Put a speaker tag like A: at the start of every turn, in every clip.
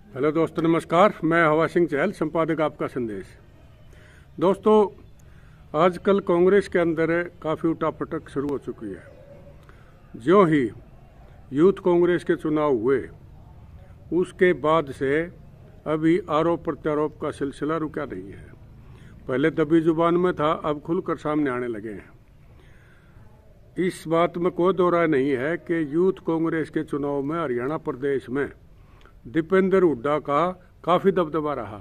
A: Hello दोस्तों, नमस्कार। मैं हवा सिंह चहल, संपादक आपका संदेश। दोस्तों, आजकल कांग्रेस के अंदर काफ़ी उठापटक शुरू हो चुकी है। ज्यों ही यूथ कांग्रेस के चुनाव हुए उसके बाद से अभी आरोप प्रत्यारोप का सिलसिला रुका नहीं है। पहले दबी जुबान में था, अब खुलकर सामने आने लगे हैं। इस बात में कोई दो राय नहीं है कि यूथ कांग्रेस के चुनाव में हरियाणा प्रदेश में दीपेंद्र हुड्डा का काफ़ी दबदबा रहा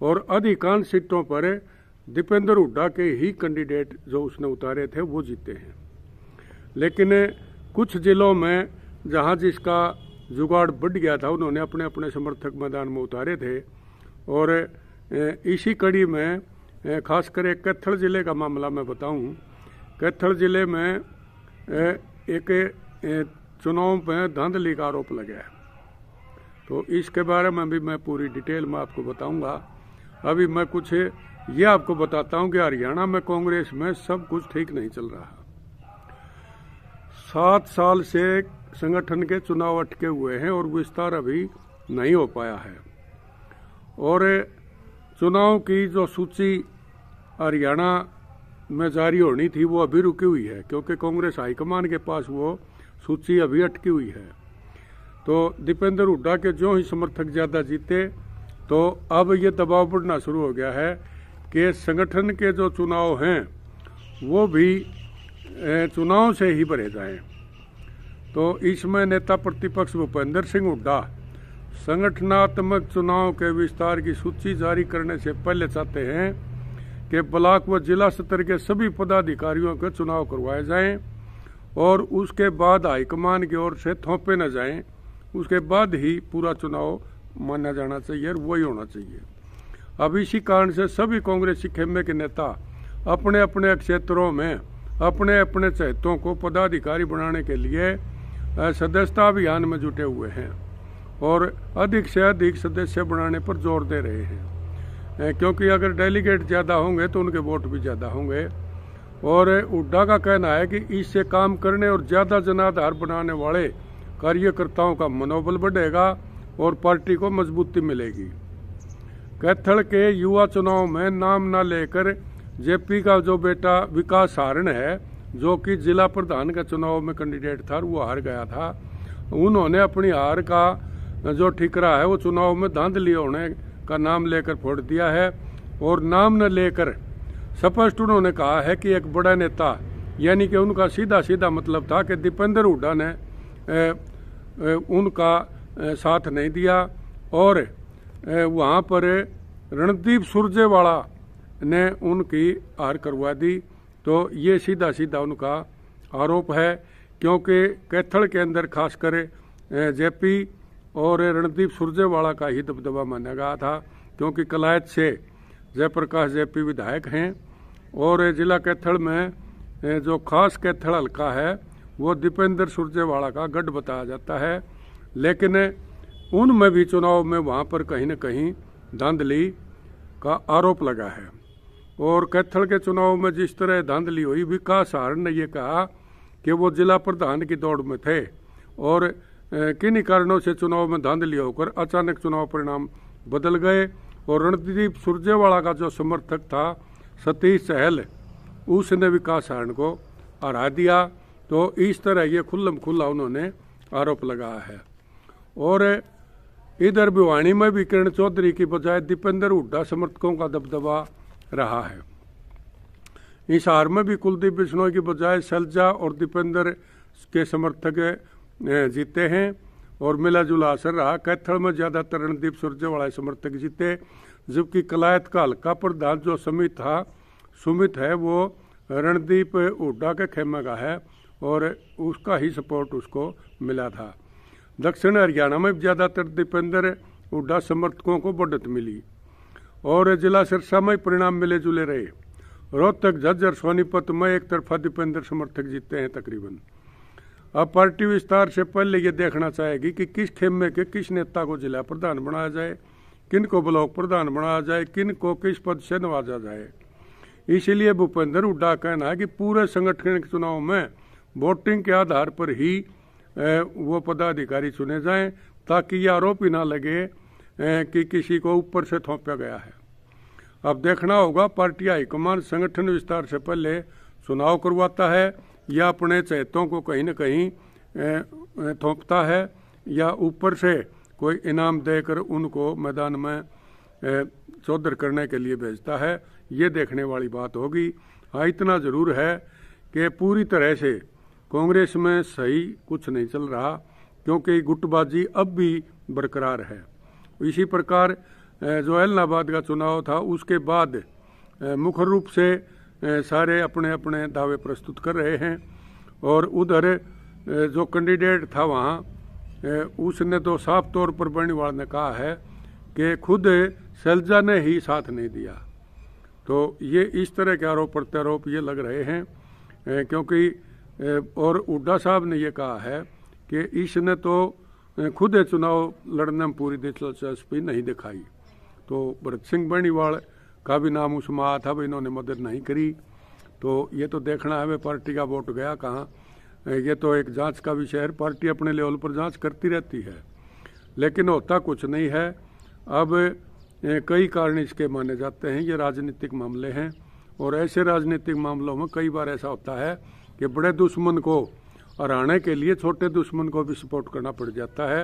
A: और अधिकांश सीटों पर दीपेंद्र हुड्डा के ही कैंडिडेट जो उसने उतारे थे वो जीते हैं। लेकिन कुछ जिलों में जहां जिसका जुगाड़ बढ़ गया था उन्होंने अपने अपने समर्थक मैदान में उतारे थे। और इसी कड़ी में खासकर कैथल जिले का मामला मैं बताऊं। कैथल जिले में एक चुनाव में धांधली का आरोप लगा है, तो इसके बारे में भी मैं पूरी डिटेल में आपको बताऊंगा। अभी मैं कुछ ये आपको बताता हूं कि हरियाणा में कांग्रेस में सब कुछ ठीक नहीं चल रहा। 7 साल से संगठन के चुनाव अटके हुए हैं और विस्तार अभी नहीं हो पाया है। और चुनाव की जो सूची हरियाणा में जारी होनी थी वो अभी रुकी हुई है, क्योंकि कांग्रेस हाईकमान के पास वो सूची अभी अटकी हुई है। तो दीपेंद्र हुड्डा के जो ही समर्थक ज़्यादा जीते, तो अब ये दबाव बढ़ना शुरू हो गया है कि संगठन के जो चुनाव हैं वो भी चुनाव से ही भरे जाएं। तो इसमें नेता प्रतिपक्ष भूपेंद्र सिंह हुड्डा संगठनात्मक चुनाव के विस्तार की सूची जारी करने से पहले चाहते हैं कि ब्लॉक व जिला स्तर के सभी पदाधिकारियों के चुनाव करवाए जाएं और उसके बाद हाईकमान की ओर से थोपे न जाएं। उसके बाद ही पूरा चुनाव माना जाना चाहिए और वही होना चाहिए। अब इसी कारण से सभी कांग्रेसी खेमे के नेता अपने अपने क्षेत्रों में अपने अपने चहेतों को पदाधिकारी बनाने के लिए सदस्यता अभियान में जुटे हुए हैं और अधिक से अधिक सदस्य बनाने पर जोर दे रहे हैं, क्योंकि अगर डेलीगेट ज़्यादा होंगे तो उनके वोट भी ज़्यादा होंगे। और हुड्डा का कहना है कि इससे काम करने और ज़्यादा जनाधार बनाने वाले कार्यकर्ताओं का मनोबल बढ़ेगा और पार्टी को मजबूती मिलेगी। कैथल के युवा चुनाव में नाम न लेकर जेपी का जो बेटा विकास हारण है, जो कि जिला प्रधान का चुनाव में कैंडिडेट था, वो हार गया था। उन्होंने अपनी हार का जो ठिकरा है वो चुनाव में धांधली होने का नाम लेकर फोड़ दिया है। और नाम न लेकर स्पष्ट उन्होंने कहा है कि एक बड़ा नेता, यानी कि उनका सीधा सीधा मतलब था कि दीपेंद्र हुड्डा ने उनका साथ नहीं दिया और वहाँ पर रणदीप सुरजेवाला ने उनकी हार करवा दी। तो ये सीधा सीधा उनका आरोप है, क्योंकि कैथल के अंदर खासकर जेपी और रणदीप सुरजेवाला का ही दबदबा माना गया था, क्योंकि कलायत से जयप्रकाश जेपी विधायक हैं और जिला कैथल में जो खास कैथल हल्का है वो दीपेंद्र सुरजेवाला का गढ़ बताया जाता है। लेकिन उनमें भी चुनाव में वहाँ पर कहीं न कहीं धांधली का आरोप लगा है। और कैथल के चुनाव में जिस तरह धांधली हुई, विकास हारण ने ये कहा कि वो जिला प्रधान की दौड़ में थे और किन्हीं कारणों से चुनाव में धांधली होकर अचानक चुनाव परिणाम बदल गए और रणदीप सुरजेवाला का जो समर्थक था सतीश चहल, उसने विकास हारण को हरा दिया। तो इस तरह ये खुल्लम खुल्ला उन्होंने आरोप लगाया है। और इधर भिवानी में भी किरण चौधरी की बजाय दीपेंद्र हुड्डा समर्थकों का दबदबा रहा है। इस हार में भी कुलदीप बिश्नोई की बजाय सलजा और दीपेंद्र के समर्थक जीते हैं और मिला जुला असर रहा। कैथल में ज़्यादातर रणदीप सुरजेवाला समर्थक जीते, जबकि कलायत का हल्का प्रधान जो सुमित है वो रणदीप हुड्डा के खेमे का है और उसका ही सपोर्ट उसको मिला था। दक्षिण हरियाणा में ज़्यादातर दीपेंद्र हुड्डा समर्थकों को बढ़त मिली और जिला सिरसा में परिणाम मिले जुले रहे। रोहतक, झज्जर, सोनीपत में एक तरफा दीपेंद्र समर्थक जीते हैं तकरीबन। अब पार्टी विस्तार से पहले ये देखना चाहेगी कि किस खेमे के किस नेता को जिला प्रधान बनाया जाए, किन को ब्लॉक प्रधान बनाया जाए, किन को किस पद से नवाजा जाए। इसीलिए भूपेंद्र हुड्डा कहना है कि पूरे संगठन के चुनाव में वोटिंग के आधार पर ही वो पदाधिकारी चुने जाएं, ताकि ये आरोप ही ना लगे कि किसी को ऊपर से थोपा गया है। अब देखना होगा पार्टी हाईकमान संगठन विस्तार से पहले चुनाव करवाता है या अपने चहेतों को कहीं न कहीं थोपता है या ऊपर से कोई इनाम देकर उनको मैदान में चौधर करने के लिए भेजता है। ये देखने वाली बात होगी। हाँ, इतना जरूर है कि पूरी तरह से कांग्रेस में सही कुछ नहीं चल रहा, क्योंकि गुटबाजी अब भी बरकरार है। इसी प्रकार जो इलाहाबाद का चुनाव था उसके बाद मुख्य रूप से सारे अपने अपने दावे प्रस्तुत कर रहे हैं, और उधर जो कैंडिडेट था वहाँ उसने तो साफ तौर पर बेनीवाल ने कहा है कि खुद शैलजा ने ही साथ नहीं दिया। तो ये इस तरह के आरोप प्रत्यारोप ये लग रहे हैं, क्योंकि और हुड्डा साहब ने ये कहा है कि इसने तो खुद चुनाव लड़ने में पूरी दिलचस्पी नहीं दिखाई। तो भरत सिंह बेनीवाल का भी नाम उसमें आया था, इन्होंने मदद नहीं करी। तो ये तो देखना है वे पार्टी का वोट गया कहाँ। ये तो एक जांच का विषय है, पार्टी अपने लेवल पर जांच करती रहती है, लेकिन होता कुछ नहीं है। अब कई कारण इसके माने जाते हैं, ये राजनीतिक मामले हैं, और ऐसे राजनीतिक मामलों में कई बार ऐसा होता है कि बड़े दुश्मन को हराने के लिए छोटे दुश्मन को भी सपोर्ट करना पड़ जाता है।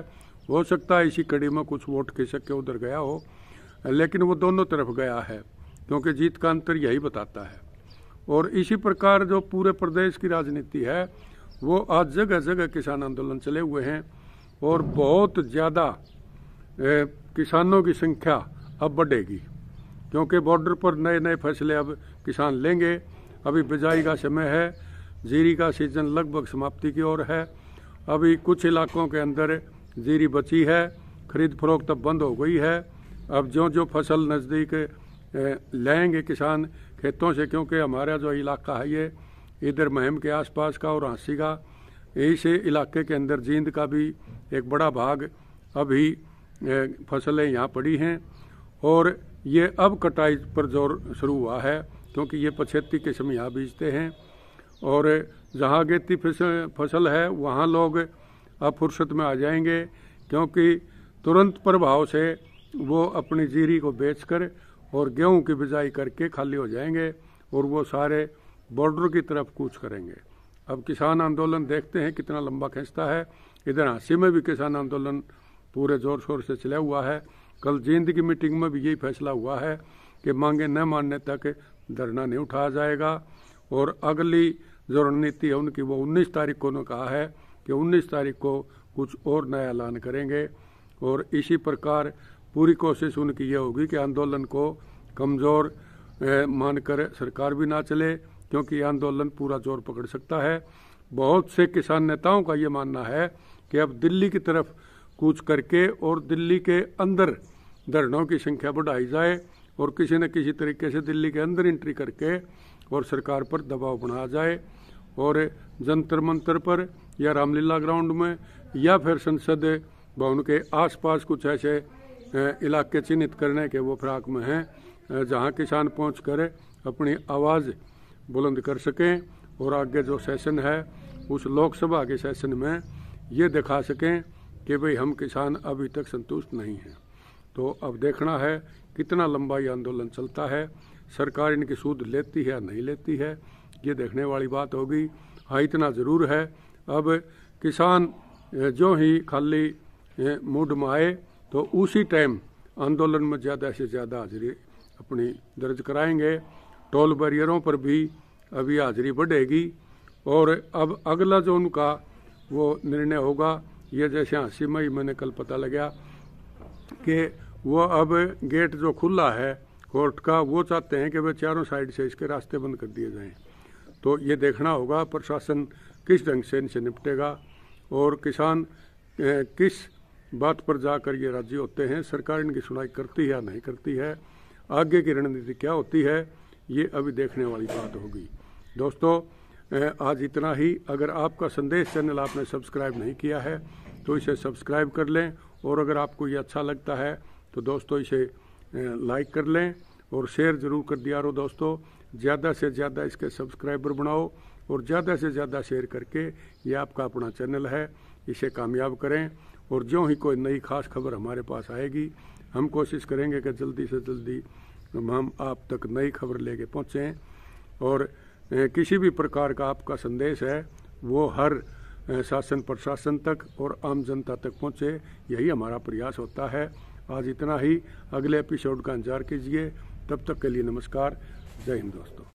A: हो सकता है इसी कड़ी में कुछ वोट खिसक के उधर गया हो, लेकिन वो दोनों तरफ गया है, क्योंकि जीत का अंतर यही बताता है। और इसी प्रकार जो पूरे प्रदेश की राजनीति है वो आज जगह जगह किसान आंदोलन चले हुए हैं, और बहुत ज़्यादा किसानों की संख्या अब बढ़ेगी, क्योंकि बॉर्डर पर नए नए फैसले अब किसान लेंगे। अभी बिजाई का समय है, जीरी का सीजन लगभग समाप्ति की ओर है। अभी कुछ इलाकों के अंदर जीरी बची है, खरीद फरोख्त अब बंद हो गई है। अब जो जो फसल नज़दीक लेंगे किसान खेतों से, क्योंकि हमारा जो इलाका है ये इधर महम के आसपास का और हाँसी का, इस इलाके के अंदर जींद का भी एक बड़ा भाग अभी फसलें यहाँ पड़ी हैं, और ये अब कटाई पर जोर शुरू हुआ है, क्योंकि ये पछेती किस्म यहाँ बीजते हैं। और जहाँ गेती फसल है वहाँ लोग अब फुर्सत में आ जाएंगे, क्योंकि तुरंत प्रभाव से वो अपनी जीरी को बेचकर और गेहूं की बिजाई करके खाली हो जाएंगे, और वो सारे बॉर्डर की तरफ कूच करेंगे। अब किसान आंदोलन देखते हैं कितना लंबा खींचता है। इधर हाँसी में भी किसान आंदोलन पूरे जोर शोर से चला हुआ है। कल जींद की मीटिंग में भी यही फैसला हुआ है कि मांगे न मानने तक धरना नहीं उठाया जाएगा, और अगली जो रणनीति है उनकी वो 19 तारीख को उन्होंने कहा है कि 19 तारीख को कुछ और नया ऐलान करेंगे। और इसी प्रकार पूरी कोशिश उनकी ये होगी कि आंदोलन को कमज़ोर मानकर सरकार भी ना चले, क्योंकि ये आंदोलन पूरा जोर पकड़ सकता है। बहुत से किसान नेताओं का ये मानना है कि अब दिल्ली की तरफ कूच करके और दिल्ली के अंदर धरनों की संख्या बढ़ाई जाए, और किसी न किसी तरीके से दिल्ली के अंदर एंट्री करके और सरकार पर दबाव बनाया जाए, और जंतर मंतर पर या रामलीला ग्राउंड में या फिर संसद भवन के आसपास कुछ ऐसे इलाके चिन्हित करने के वो फिराक में हैं जहां किसान पहुंचकर अपनी आवाज़ बुलंद कर सकें, और आगे जो सेशन है उस लोकसभा के सेशन में ये दिखा सकें कि भाई हम किसान अभी तक संतुष्ट नहीं हैं। तो अब देखना है कितना लंबा ये आंदोलन चलता है, सरकार इनकी सूद लेती है या नहीं लेती है, ये देखने वाली बात होगी। हाँ, इतना ज़रूर है अब किसान जो ही खाली मूड में आए तो उसी टाइम आंदोलन में ज़्यादा से ज़्यादा हाजिरी अपनी दर्ज कराएंगे। टोल बैरियरों पर भी अभी हाजिरी बढ़ेगी, और अब अगला जो उनका वो निर्णय होगा, ये जैसे हाँसी में ही मैंने कल पता लगा कि वो अब गेट जो खुला है कोर्ट का, वो चाहते हैं कि वे चारों साइड से इसके रास्ते बंद कर दिए जाएं। तो ये देखना होगा प्रशासन किस ढंग से इनसे निपटेगा, और किसान किस बात पर जाकर ये राजी होते हैं, सरकार इनकी सुनाई करती है या नहीं करती है, आगे की रणनीति क्या होती है, ये अभी देखने वाली बात होगी। दोस्तों, आज इतना ही। अगर आपका संदेश चैनल आपने सब्सक्राइब नहीं किया है तो इसे सब्सक्राइब कर लें, और अगर आपको ये अच्छा लगता है तो दोस्तों इसे लाइक कर लें और शेयर ज़रूर कर दिया करो। दोस्तों, ज़्यादा से ज़्यादा इसके सब्सक्राइबर बनाओ, और ज़्यादा से ज़्यादा शेयर करके ये आपका अपना चैनल है, इसे कामयाब करें। और जो ही कोई नई खास खबर हमारे पास आएगी हम कोशिश करेंगे कि जल्दी से जल्दी हम आप तक नई खबर लेके पहुँचें। और किसी भी प्रकार का आपका संदेश है वो हर शासन प्रशासन तक और आम जनता तक पहुँचे, यही हमारा प्रयास होता है। आज इतना ही, अगले एपिसोड का इंतजार कीजिए। तब तक के लिए नमस्कार, जय हिंद दोस्तों।